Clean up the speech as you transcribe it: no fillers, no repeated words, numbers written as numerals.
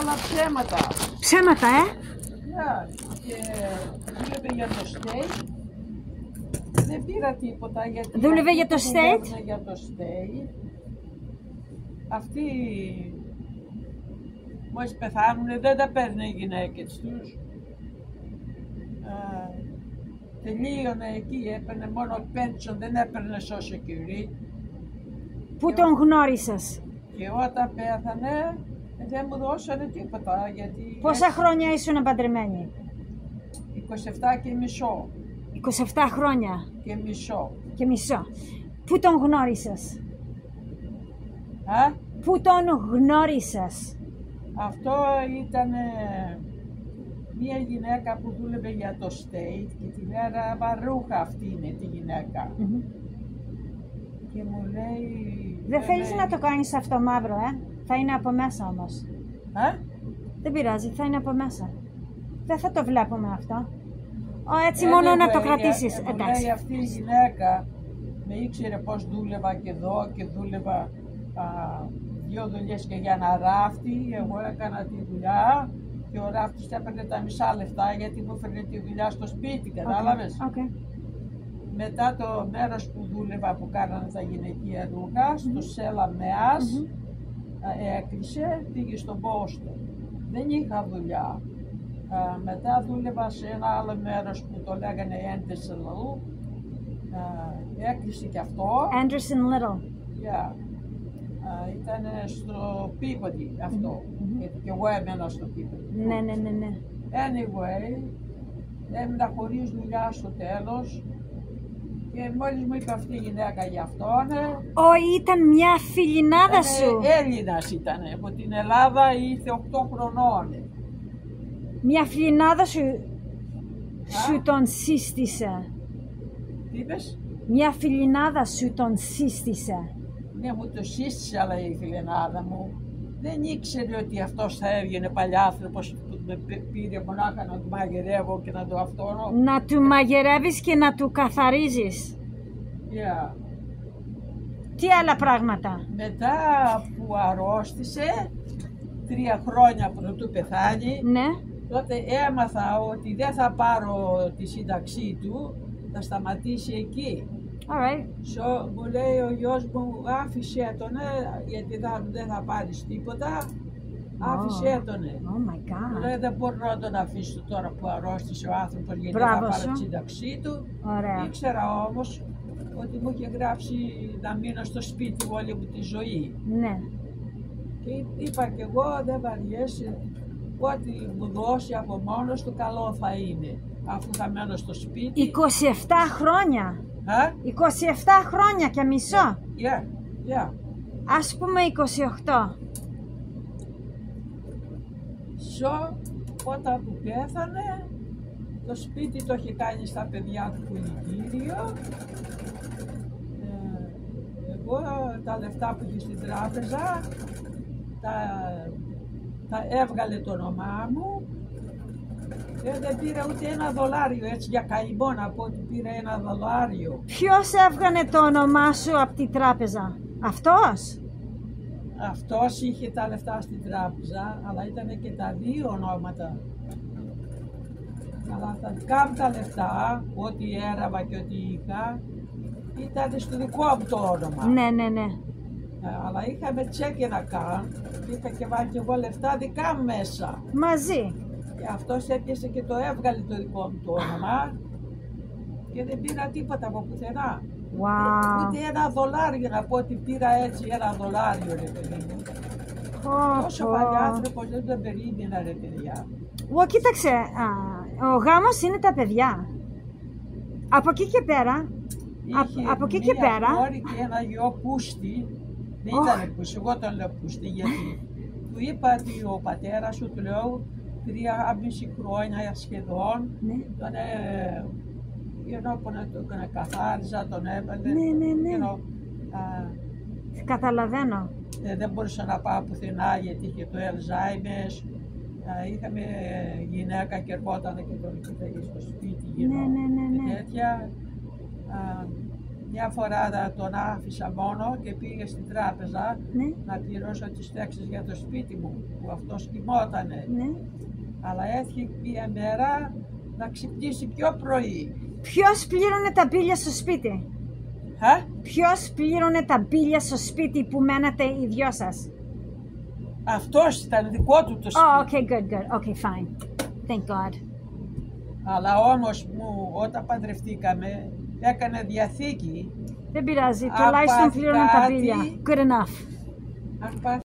Αλλά ψέματα. Ψέματα, Και δούλευε για το state. Δεν πήρα τίποτα γιατί... Δούλευε για το state. Για το state. Αυτοί μόλις πεθάνουνε δεν τα παίρνουν οι γυναίκες τους. Τελείωνε εκεί, έπαιρνε μόνο pension, δεν έπαιρνε social security. Πού τον γνώρισες? Και όταν πέθανε δεν μου δώσανε τίποτα γιατί... Πόσα χρόνια ήσουν παντρεμένοι? 27 και μισό. 27 χρόνια. Και μισό. Και μισό. Πού τον γνώρισες? Πού τον γνώρισες? Αυτό ήταν μια γυναίκα που δούλευε για το state και τη μέρα Βαρούχα αυτή είναι τη γυναίκα. Και μου λέει... Δεν θέλεις να το κάνεις αυτό μαύρο, Θα είναι από μέσα όμως. Δεν πειράζει, θα είναι από μέσα. Δεν θα το βλέπουμε αυτό. Έτσι μόνο να το κρατήσεις. Εντάξει. Λέει αυτή η γυναίκα με ήξερε πώς δούλευα και εδώ και δούλευα 2 δουλειές και για ένα ράφτη. Εγώ έκανα τη δουλειά και ο ράφτης έπαιρνε τα μισά λεφτά γιατί μου έφερνε τη δουλειά στο σπίτι, κατάλαβες. Μετά το μέρος που δούλευα που κάνανε τα γυναικεία ρούχα, στο Σέλα Μεάς, έκλεισε, πήγε στον Boston. Δεν είχα δουλειά. Μετά δούλευα σε ένα άλλο μέρος που το λέγανε Anderson Little. Έκλεισε και αυτό. Anderson Little. Ήταν στο Peabody αυτό. Γιατί και εγώ έμενα στο Peabody. Ναι. Anyway, έμεινα χωρίς δουλειά στο τέλος. Και μόλις μου είπε αυτή η γυναίκα για αυτόν... Ήταν μια φιλινάδα σου. Έλληνας ήταν, από την Ελλάδα ήρθε 8 χρονών. Μια φιλινάδα σου τον σύστησε. Τι είπες? Μια φιλινάδα σου τον σύστησε. Ναι, μου το σύστησε, αλλά η φιλινάδα μου δεν ήξερε ότι αυτός θα έβγαινε παλιάνθρωπος που με πήρε μονάχα να του μαγειρεύω και να του αυτόνο. Να του μαγειρεύεις και να του καθαρίζεις. Τι άλλα πράγματα? Μετά που αρρώστησε, 3 χρόνια πρωτού πεθάνει, τότε έμαθα ότι δεν θα πάρω τη σύνταξή του, θα σταματήσει εκεί. Μου λέει ο γιος μου, άφησέ τον, γιατί δεν θα πάρεις τίποτα, άφησέ τον. Μου λέει δεν μπορώ να τον αφήσω τώρα που αρρώστησε ο άνθρωπος γιατί θα πάρω τη σύνταξή του. Ήξερα όμως ότι μου είχε γράψει να μείνω στο σπίτι όλη μου τη ζωή. Και είπα κι εγώ δεν βαριέσαι, ό,τι μου δώσει από μόνος του καλό θα είναι, αφού θα μένω στο σπίτι. 27 χρόνια. 27 χρόνια και μισό. Ας πούμε 28. Όταν που πέθανε, το σπίτι το είχε κάνει στα παιδιά του πολιτήριο. Εγώ τα λεφτά που είχε στην τράπεζα τα έβγαλε το όνομά μου. Δεν πήρα ούτε $1 έτσι για καημό να πω ότι πήρα $1. Ποιος έβγανε το όνομά σου από την τράπεζα? Αυτός? Αυτός είχε τα λεφτά στην τράπεζα, αλλά ήταν και τα 2 ονόματα. Αλλά τα δικά μου τα λεφτά, ό,τι έραβα και ό,τι είχα, ήταν στο δικό μου το όνομα. Ναι. Αλλά είχαμε τσέκ να κάνω και είχα και βάλει και εγώ λεφτά δικά μου μέσα. Μαζί. Και αυτός έπιασε και το έβγαλε το δικό μου το όνομα και δεν πήρα τίποτα από πουθενά. Ούτε $1 να πω ότι πήρα έτσι $1 ρε παιδί μου. Τόσο παλιάνθρωπος δεν τον περίμενα ρε παιδιά. Κοίταξε, ο γάμος είναι τα παιδιά. Από εκεί και πέρα. Από εκεί και πέρα. Είχε μια κόρη και ένα γιο Πούστη. Δεν ήταν Πούστη, εγώ τον λέω Πούστη γιατί του είπα ότι ο πατέρας σου, του λέω 3,5 χρόνια σχεδόν, τον καθάριζα, τον έβαλε. Ναι. Καταλαβαίνω. Δεν μπορούσα να πάω πουθενά γιατί είχε το Alzheimer's. Είχαμε γυναίκα και ερχόταν και τον κοίταγε στο σπίτι και τέτοια. Μια φορά τον άφησα μόνο και πήγε στην τράπεζα να πληρώσω τις τάξεις για το σπίτι μου, που αυτός κοιμότανε. Αλλά έτυχε μια μέρα να ξυπνήσει πιο πρωί. Ποιος πλήρωνε τα μπίλια στο σπίτι? Ποιος πλήρωνε τα μπίλια στο σπίτι που μένατε οι δυο σας? Αυτός ήταν δικό του το σπίτι. Oh, okay, good. Okay, fine. Thank God. Αλλά όμως όταν παντρευτήκαμε έκανε διαθήκη. Δεν πειράζει, τουλάχιστον πλήρωνε τα μπίλια. Good enough.